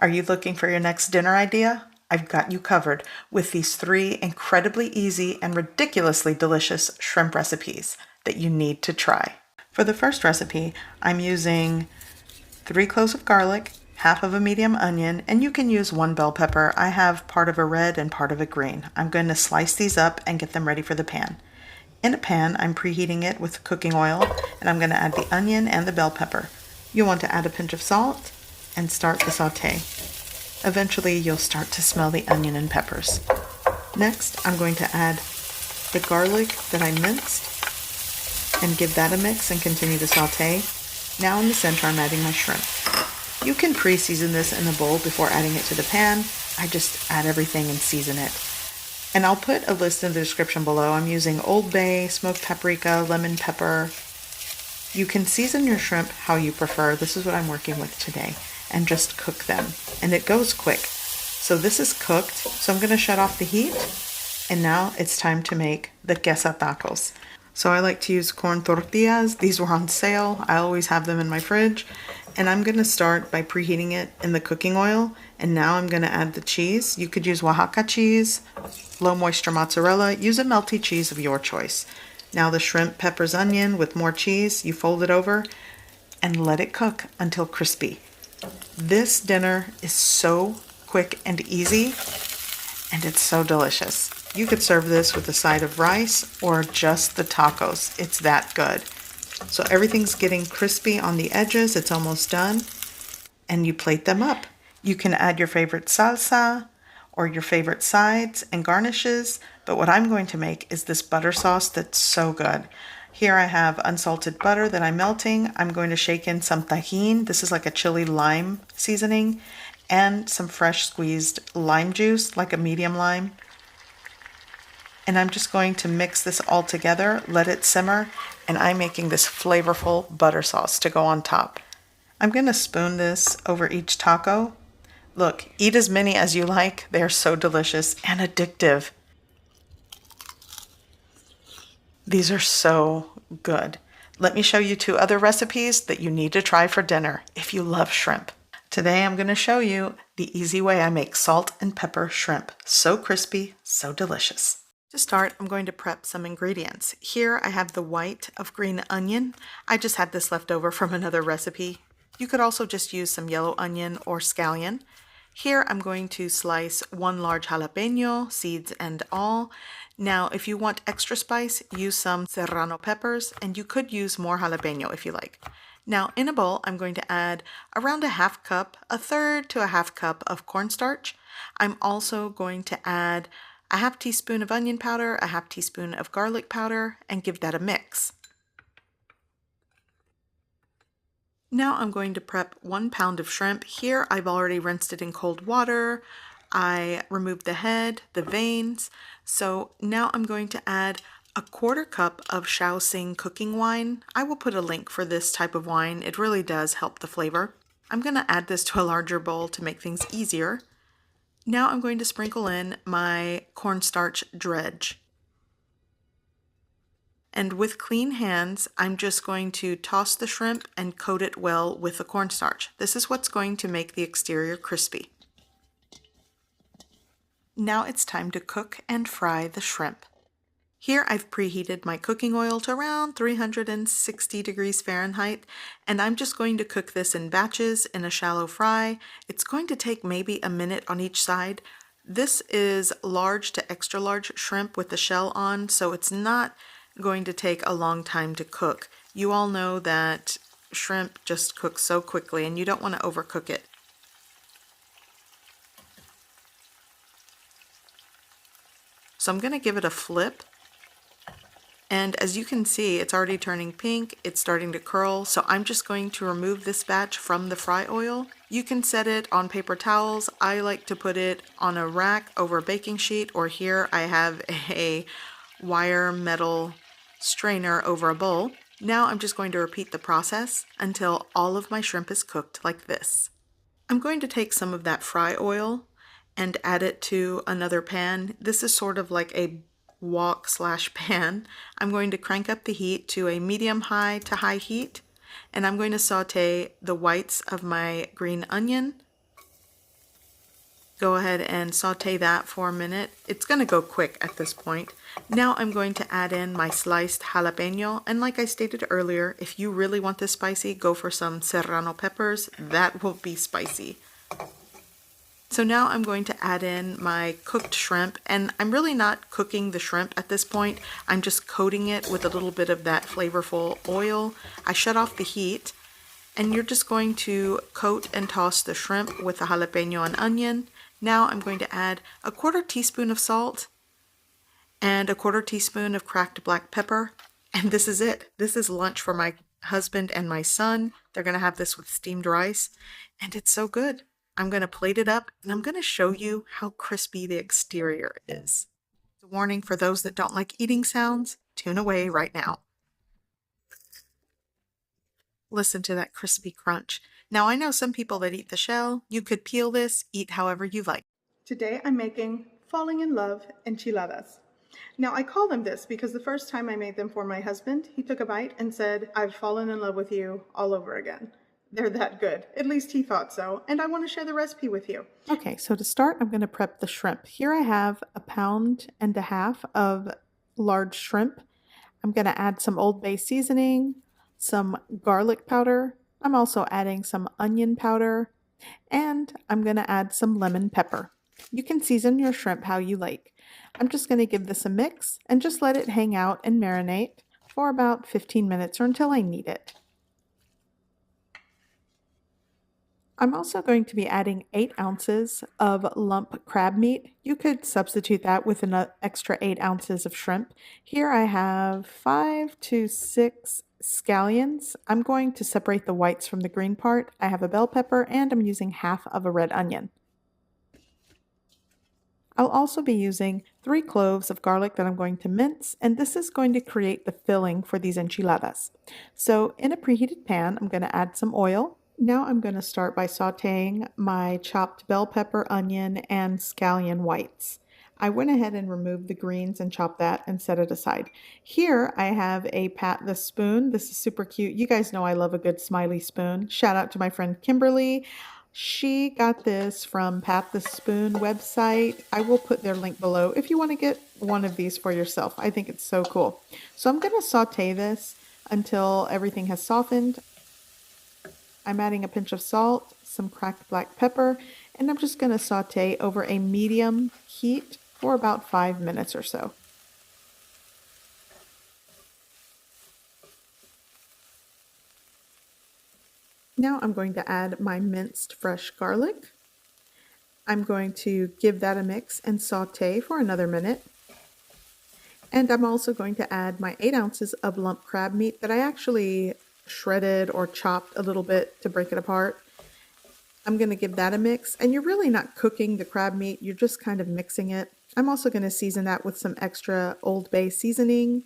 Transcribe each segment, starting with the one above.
Are you looking for your next dinner idea? I've got you covered with these 3 incredibly easy and ridiculously delicious shrimp recipes that you need to try. For the first recipe, I'm using 3 cloves of garlic, half of a medium onion, and you can use 1 bell pepper. I have part of a red and part of a green. I'm going to slice these up and get them ready for the pan. In a pan, I'm preheating it with cooking oil, and I'm going to add the onion and the bell pepper. You'll want to add a pinch of salt and start the saute. Eventually, you'll start to smell the onion and peppers. Next, I'm going to add the garlic that I minced and give that a mix and continue to saute. Now in the center, I'm adding my shrimp. You can pre-season this in a bowl before adding it to the pan. I just add everything and season it. And I'll put a list in the description below. I'm using Old Bay, smoked paprika, lemon pepper. You can season your shrimp how you prefer. This is what I'm working with today. And just cook them. And it goes quick. So this is cooked. So I'm going to shut off the heat. And now it's time to make the Quesa-Tacos. So I like to use corn tortillas. These were on sale. I always have them in my fridge. And I'm going to start by preheating it in the cooking oil. And now I'm going to add the cheese. You could use Oaxaca cheese, low moisture mozzarella. Use a melty cheese of your choice. Now the shrimp, peppers, onion with more cheese. You fold it over and let it cook until crispy. This dinner is so quick and easy, and it's so delicious. You could serve this with a side of rice or just the tacos. It's that good. So everything's getting crispy on the edges. It's almost done. And you plate them up. You can add your favorite salsa or your favorite sides and garnishes. But what I'm going to make is this butter sauce that's so good. Here I have unsalted butter that I'm melting. I'm going to shake in some tajin. This is like a chili lime seasoning. And some fresh squeezed lime juice, like a medium lime. And I'm just going to mix this all together, let it simmer, and I'm making this flavorful butter sauce to go on top. I'm going to spoon this over each taco. Look, eat as many as you like. They're so delicious and addictive. These are so good. Let me show you 2 other recipes that you need to try for dinner if you love shrimp. Today I'm going to show you the easy way I make salt and pepper shrimp. So crispy, so delicious. To start, I'm going to prep some ingredients. Here I have the white of green onion. I just had this left over from another recipe. You could also just use some yellow onion or scallion. Here I'm going to slice 1 large jalapeno, seeds and all. Now if you want extra spice, use some serrano peppers, and you could use more jalapeno if you like. Now in a bowl, I'm going to add around a half cup, a third to a half cup of cornstarch. I'm also going to add a half teaspoon of onion powder, a half teaspoon of garlic powder, and give that a mix. Now I'm going to prep 1 pound of shrimp. Here I've already rinsed it in cold water. I removed the head, the veins. So now I'm going to add a 1/4 cup of Shaoxing cooking wine. I will put a link for this type of wine. It really does help the flavor. I'm going to add this to a larger bowl to make things easier. Now I'm going to sprinkle in my cornstarch dredge. And with clean hands, I'm just going to toss the shrimp and coat it well with the cornstarch. This is what's going to make the exterior crispy. Now it's time to cook and fry the shrimp. Here I've preheated my cooking oil to around 360 degrees Fahrenheit, and I'm just going to cook this in batches in a shallow fry. It's going to take maybe a minute on each side. This is large to extra large shrimp with the shell on, so it's not going to take a long time to cook. You all know that shrimp just cooks so quickly and you don't want to overcook it. So I'm going to give it a flip. And as you can see, it's already turning pink, it's starting to curl, so I'm just going to remove this batch from the fry oil. You can set it on paper towels. I like to put it on a rack over a baking sheet, or here I have a wire metal strainer over a bowl. Now I'm just going to repeat the process until all of my shrimp is cooked like this. I'm going to take some of that fry oil and add it to another pan. This is sort of like a wok/pan. I'm going to crank up the heat to a medium-high to high heat, and I'm going to saute the whites of my green onion Go ahead and saute that for a minute. It's going to go quick at this point. Now I'm going to add in my sliced jalapeno, and like I stated earlier, if you really want this spicy, go for some serrano peppers. That will be spicy. So now I'm going to add in my cooked shrimp, and I'm really not cooking the shrimp at this point. I'm just coating it with a little bit of that flavorful oil. I shut off the heat, and you're just going to coat and toss the shrimp with the jalapeno and onion. Now I'm going to add a 1/4 teaspoon of salt and a 1/4 teaspoon of cracked black pepper. And this is it. This is lunch for my husband and my son. They're going to have this with steamed rice, and it's so good. I'm going to plate it up, and I'm going to show you how crispy the exterior is. It's a warning for those that don't like eating sounds. Tune away right now. Listen to that crispy crunch. Now I know some people that eat the shell. You could peel this, eat however you like. Today I'm making falling in love enchiladas. Now I call them this because the first time I made them for my husband, he took a bite and said, "I've fallen in love with you all over again." They're that good. At least he thought so, and I want to share the recipe with you. Okay, so to start, I'm going to prep the shrimp. Here I have 1.5 pounds of large shrimp. I'm going to add some Old Bay seasoning, some garlic powder. I'm also adding some onion powder, and I'm going to add some lemon pepper. You can season your shrimp how you like. I'm just going to give this a mix and just let it hang out and marinate for about 15 minutes or until I need it. I'm also going to be adding 8 ounces of lump crab meat. You could substitute that with an extra 8 ounces of shrimp. Here I have 5 to 6 scallions. I'm going to separate the whites from the green part. I have a bell pepper, and I'm using half of a red onion. I'll also be using 3 cloves of garlic that I'm going to mince, and this is going to create the filling for these enchiladas. So in a preheated pan, I'm going to add some oil. Now I'm going to start by sauteing my chopped bell pepper, onion, and scallion whites. I went ahead and removed the greens and chopped that and set it aside. Here I have a Pat the Spoon. This is super cute. You guys know I love a good smiley spoon. Shout out to my friend Kimberly. She got this from Pat the Spoon website. I will put their link below if you want to get one of these for yourself. I think it's so cool. So I'm going to saute this until everything has softened. I'm adding a pinch of salt, some cracked black pepper, and I'm just going to saute over a medium heat for about 5 minutes or so. Now I'm going to add my minced fresh garlic. I'm going to give that a mix and saute for another minute. And I'm also going to add my 8 ounces of lump crab meat that I actually shredded or chopped a little bit to break it apart. I'm going to give that a mix, and you're really not cooking the crab meat, you're just kind of mixing it. I'm also going to season that with some extra Old Bay seasoning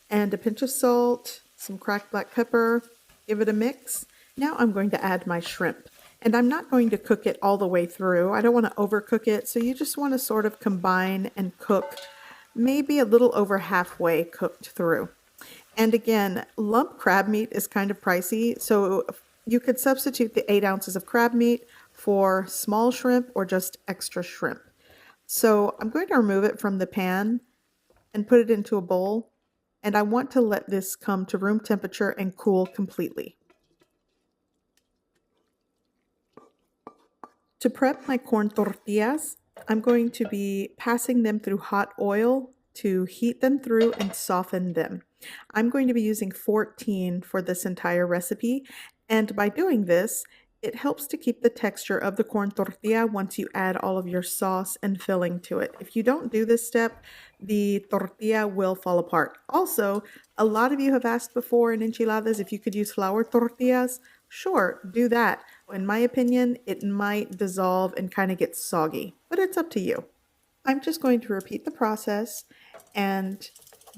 and a pinch of salt, some cracked black pepper. Give it a mix. Now I'm going to add my shrimp, and I'm not going to cook it all the way through. I don't want to overcook it, so you just want to sort of combine and cook maybe a little over halfway cooked through. And again, lump crab meat is kind of pricey, so you could substitute the 8 ounces of crab meat for small shrimp or just extra shrimp. So I'm going to remove it from the pan and put it into a bowl, and I want to let this come to room temperature and cool completely. To prep my corn tortillas, I'm going to be passing them through hot oil to heat them through and soften them. I'm going to be using 14 for this entire recipe, and by doing this, it helps to keep the texture of the corn tortilla once you add all of your sauce and filling to it. If you don't do this step, the tortilla will fall apart. Also, a lot of you have asked before in enchiladas if you could use flour tortillas. Sure, do that. In my opinion, it might dissolve and kind of get soggy, but it's up to you. I'm just going to repeat the process and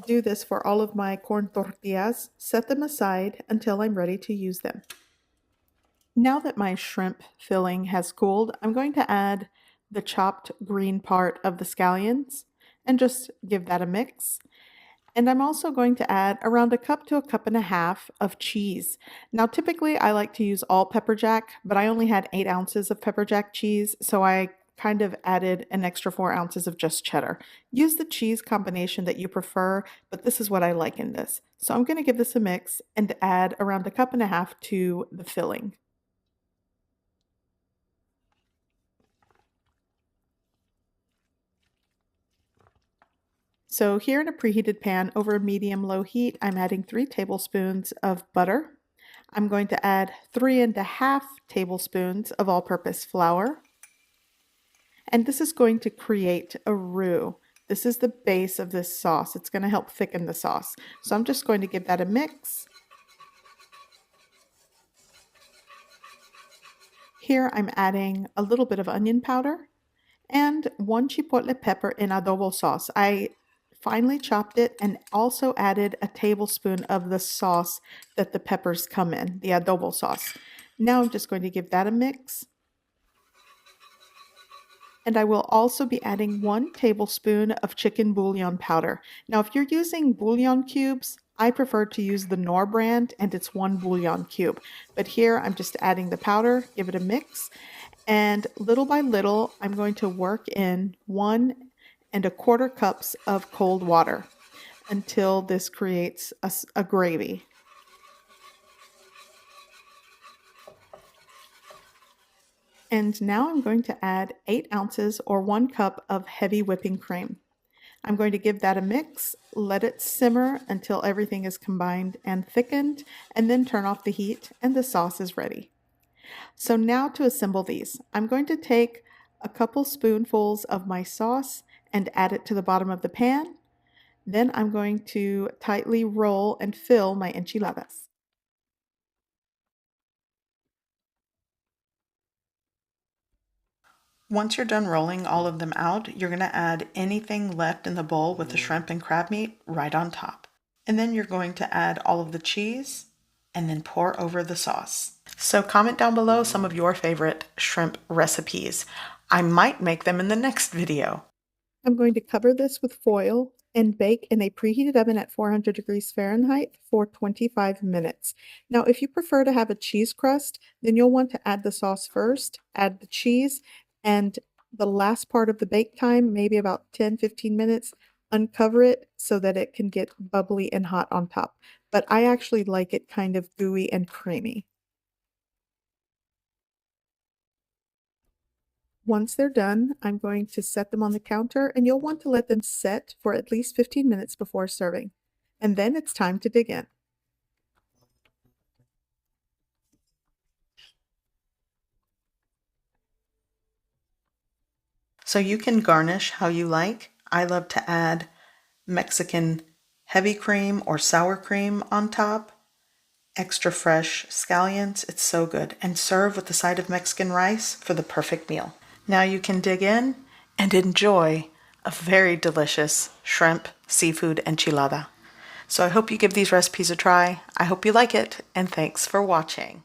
do this for all of my corn tortillas, set them aside until I'm ready to use them. Now that my shrimp filling has cooled, I'm going to add the chopped green part of the scallions and just give that a mix. And I'm also going to add around a cup to a cup and a half of cheese. Now, typically I like to use all pepper jack, but I only had 8 ounces of pepper jack cheese, so I kind of added an extra 4 ounces of just cheddar. Use the cheese combination that you prefer, but this is what I like in this. So I'm going to give this a mix and add around a cup and a half to the filling. So here in a preheated pan over medium-low heat, I'm adding 3 tablespoons of butter. I'm going to add 3.5 tablespoons of all-purpose flour. And this is going to create a roux. This is the base of this sauce. It's going to help thicken the sauce. So I'm just going to give that a mix. Here I'm adding a little bit of onion powder and 1 chipotle pepper in adobo sauce. I finely chopped it and also added a tablespoon of the sauce that the peppers come in, the adobo sauce. Now I'm just going to give that a mix. And I will also be adding 1 tablespoon of chicken bouillon powder. Now, if you're using bouillon cubes, I prefer to use the Knorr brand, and it's 1 bouillon cube. But here, I'm just adding the powder, give it a mix, and little by little, I'm going to work in 1.25 cups of cold water until this creates a gravy. And now I'm going to add 8 ounces or 1 cup of heavy whipping cream. I'm going to give that a mix, let it simmer until everything is combined and thickened, and then turn off the heat and the sauce is ready. So now to assemble these, I'm going to take a couple spoonfuls of my sauce and add it to the bottom of the pan. Then I'm going to tightly roll and fill my enchiladas. Once you're done rolling all of them out, you're going to add anything left in the bowl with the shrimp and crab meat right on top. And then you're going to add all of the cheese and then pour over the sauce. So comment down below some of your favorite shrimp recipes. I might make them in the next video. I'm going to cover this with foil and bake in a preheated oven at 400 degrees Fahrenheit for 25 minutes. Now, if you prefer to have a cheese crust, then you'll want to add the sauce first, add the cheese, and the last part of the bake time, maybe about 10-15 minutes, uncover it so that it can get bubbly and hot on top. But I actually like it kind of gooey and creamy. Once they're done, I'm going to set them on the counter, and you'll want to let them set for at least 15 minutes before serving. And then it's time to dig in. So you can garnish how you like. I love to add Mexican heavy cream or sour cream on top, extra fresh scallions. It's so good. And serve with a side of Mexican rice for the perfect meal. Now you can dig in and enjoy a very delicious shrimp seafood enchilada. So I hope you give these recipes a try. I hope you like it, and thanks for watching.